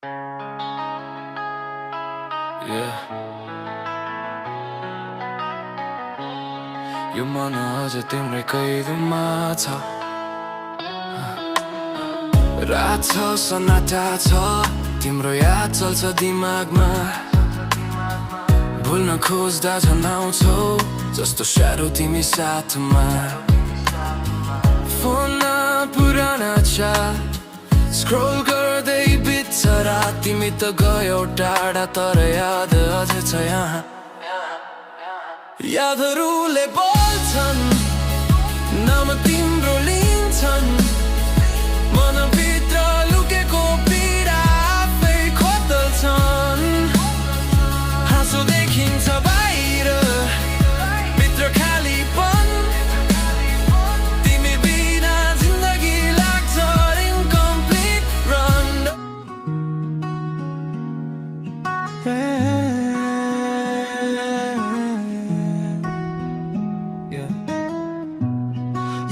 Yeah. यो मन अझ तिम्रै कैदमा छ रात छ सन्नाटा छ तिम्रो याद चल्छ दिमागमा भुल्न खोज्दा झन् आउँछौ जस्तो स्याडो तिमी साथमा फोनमा पुराना चाट स्क्रोल गर्दै बित्छ रात तिमी त गयौ टाढा तर याद अझ छ यहाँ यादहरूले बोल्छन् नाम तिम्रो लिन्छन् मनभित्र लुकेको पीडा आफै खोतल्छन् हाँसो देखिन्छ बाहिर भित्र खालीपन तिमी बिना जिन्दगी लाग्छ इन्कम्प्लिट रन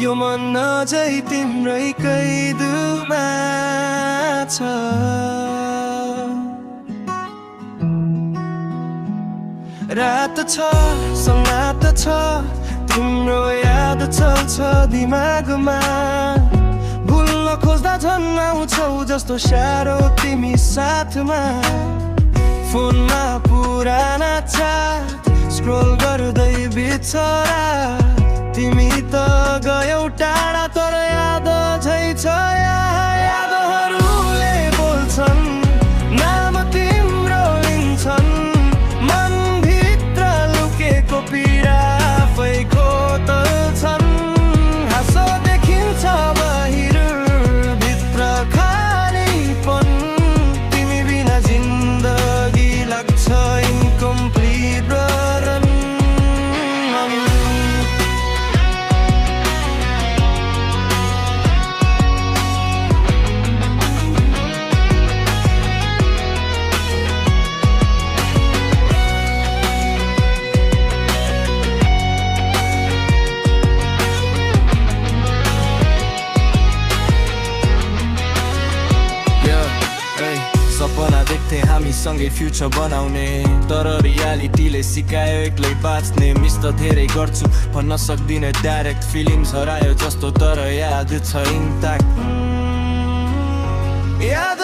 यो मन अझै तिम्रै कैदमा छ रात छ सन्नाटा छ तिम्रो याद चल्छ दिमागमा भुल्न खोज्दा झन् आउँछौ जस्तो स्याडो तिमी साथमा फोनमा पुराना चाट स्क्रोल गर्दै बित्छ रात तिमी त गयौ टाढा तर याद अझै छ यहाँ यादहरूले बोल्छन् नाम तिम्रो लिन्छन् मनभित्र लुकेको पीडा आफै खोतल्छन् हाँसो देखिन्छ बाहिर भित्र खालीपन तिमी बिना जिन्दगी लाग्छ इन्कम्प्लिट रन सपना देख्थे हामी सँगै फ्युचर बनाउने तर रियालिटीले सिकायो एक्लै बाँच्ने मिस त धेरै गर्छु भन्न सक्दिनँ डाइरेक्ट फिलिङ्स हरायो जस्तो तर याद छ इन्ट्याक्ट याद